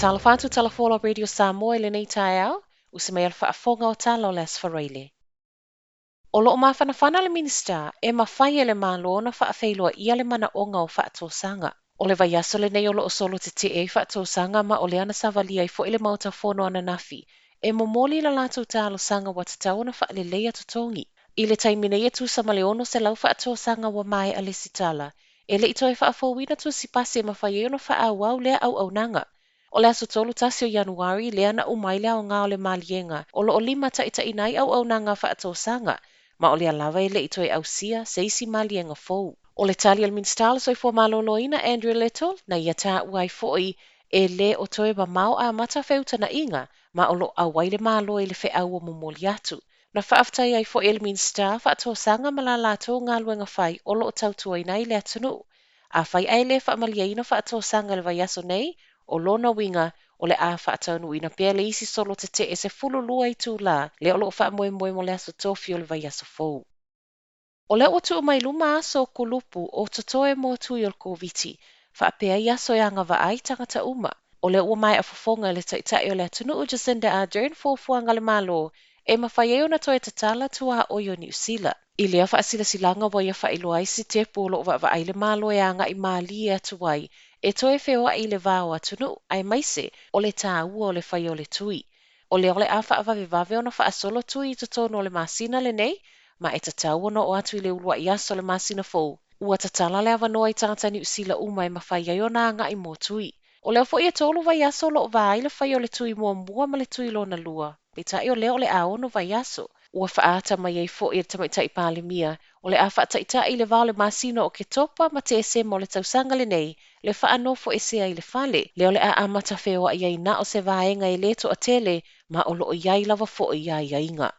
tala whātu tala whola Radio Samoa le nei tae au, usa mai al whaafonga o tala o le aswhareile. O loo mawhanawhana le minista, e mawhai e le malo na whaafeilua ia le mana onga o whaatosanga. O le vaiaso le nei o loo solo te e whaatosanga ma o le ana savalia i fo ile mauta whono ana nafi, e momoli la lātou tālo sanga wa tatau na whaalelea tutongi. I le taimine ia tu sa maleono se lau whaatosanga wa mai a le sitala, e le ito e whaafowina tu si pasi e mawhai e ono whaawau lea au nanga. O le aso tolu tasi o Januari, lea na umai lea o ngā o le malienga, o lo o lima ta inai au nanga whaatosanga, ma o le alawa e le ito e ausia, se isi malienga fou. O le tali al minstala soi fua maloloina Andrew Little, na ia tā uai foi e le o toe ba mau a mata feuta na inga, ma o lo awai le malo e le fe au o momoli atu. Na whaaftai ai foi e le minsta, whaatosanga malalato ngā luenga whai o lo o tautua inai le atunu. A whai ai le whaamaliaina whaatosanga le vaiaso nei, o lona winga o le a whaatanu ina pia le isi solo te e se fulu lua i tū la, le o lo whaamoe moe mo le aso tofi o le vaiaso fou. O le otu o mai luma aso kulupu o totoe mo tui o le koviti, whaapea i aso e anga wa ai tangata uma. O le ua mai a fofonga le taitai o le atunu o Jacinda Ardern fuanga le malo, e mawhai e ona toe tatala tua o yo New Zealand. I lea whaasila silanga wa ia whailua ai si te polo o wa ai le malo e anga i mali e atuai, e toe wheoa i le vāo atunu, ai maise o le tā ua o le whai o le tui. O le a whaavave ona whaasolo tui i totono o le masina le nei, ma e tatau ono o atu i le ulua i aso le masina fou. Ua tatala le avanoa i tangata New Zealand uma e mawhai ai ona anga i mō tui. O leo fo ia tolu vai aso lo vai le whai o le tui mua ma le tui lona lua. Pe tai o leo le a ono vai aso. Ua whaata mai ei fo ia tamaitai pālemia. O le a whaataita i le vao le masina o ke topa ma te ese mo le tausanga le nei, le whaano fo ese ai le fale. Leo le a amata wheoa i ai na o se vaenga i leto a tele, ma o lo o iai lava fo i ai inga.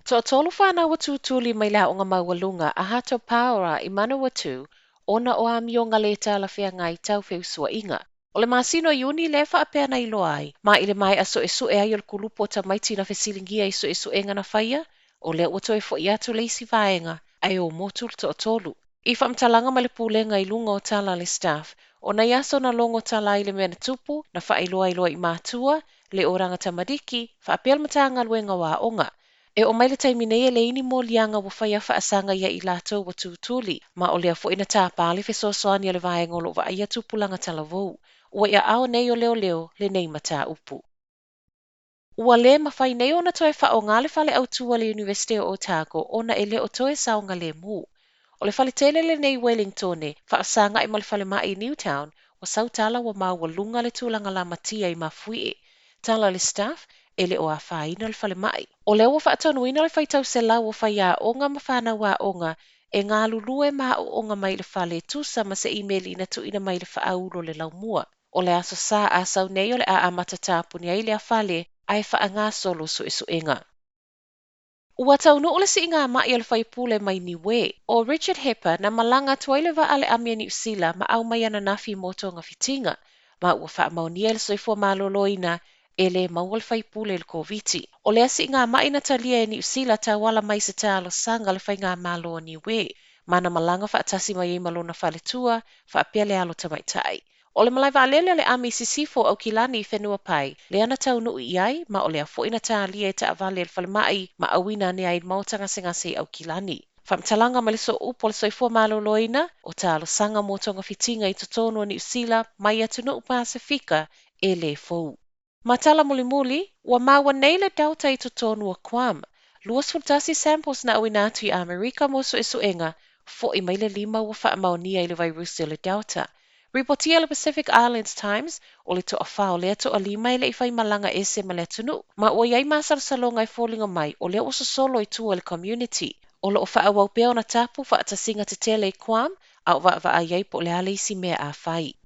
To tolu whana watu tuli mai la o ngā maualunga a hato paora i mana watu, ona o amionga le tala whea ngai tau wheu sua inga. O le masino iuni le whaapea na ilo ai, ma i le mai aso e sue ai o le kulupo ta maiti na whesilingia i sue e ngana whaia, o le uato e fo i atu le isi vaenga, ai o motu to tolu. I whamtalanga ma le pūlenga i lunga o tala le staff, o na iaso na longo tala i le mena tupu, na whaailoa i mātua, le oranga tamadiki, whaapea matanga luenga wa onga. E o maile taimine e le ini mo lianga wa whaia whaasanga ia i lato wa tūtuli, ma o lea fo ina tā pāle whesosoani a le vaenga o lo wa ia tupulanga talavou. Ua ia ao nei o leo le nei mata upu. Ua le mawhai nei ona toe wha o ngā le whale au tua le University o Otago ona e le o toe saonga le mu. O le whale tele le nei Wellingtone, whaasanga i ma le whale mai i Newtown, o sautala wa mau wa lunga le tūlanga la matia i mawhui. Tala le staff, e le o a whaina le whale mai. O leo wa whaatonuina le whaitau se lau o whaia onga ma whana wa onga, e ngā lulue ma o onga mai le whale tusa ma se email ina tu ina mai le whaaulo le lau mua. O le aso sa a sau nei o le a amata tāpuni ai le a whale, ai wha ngā solo su inga. Ua taunu o le si inga mai al whaipule mai niwe, o Richard Hepper na malanga tuaile wa ale amia New Zealand ma au mai ana nafi moto ngā fitinga, ma ua wha maunia le soifua maloloina e le maual whaipule le koviti. O le asi ngā mai na talia e New Zealand ta wala mai se tālo sanga le whai ngā malo niwe, ma na malanga wha atasi mai e malona whale tua, wha apia le alo tamaitai. O le malai waalele le ami sisifo au kilani I whenua pai, le ana taunu I ai, ma o le a foina tā lia e ta avale le whale mai, ma awina ne ai mautanga ngase au kilani. Whamtalanga ma le so upo le soifua maloloina, o tālo sanga motonga fitinga I totono New Zealand, mai atunu Pasifika, e le fou. Matala mulimuli, ua maua nei le dauta I totono a Guam. Luas fultasi samples na awina atu I Amerika mo suenga, fo I mai le lima ua wha maonia I le vairusi o le dauta. Ripotia le Pacific Islands Times, o le toa whao lea toa lima I le I whai malanga ese ma le atunu. Ma ua iai masar salonga I fōlinga mai, o lea uso solo I tua le community. O lo o wha awau peo na tapu wha atasinga te tele I Guam, au wa a iai po le ale isi mea a whai.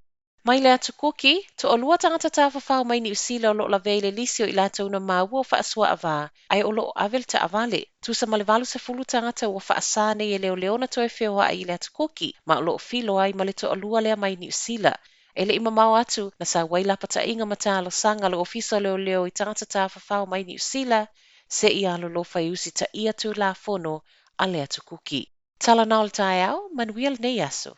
Mai le atu kuki, to o lua tangata tafa whao mai New Zealand o lo la veile lisio I lato una maua o wha asua ava, ai o lo avel ta avale. Tusa ma le valu se fulu tangata o wha asane e leo leona to e whioa I le atu kuki, ma o lo filo ai ma le to o lua lea mai New Zealand. E le ima mau atu, na sa waila pata inga matalo sanga lo ofisa leo I tangata tafa whao mai New Zealand, se I alo lo fai usi ta ia tu la fono a le atu kuki. Tala naol tae au, manuel nei aso.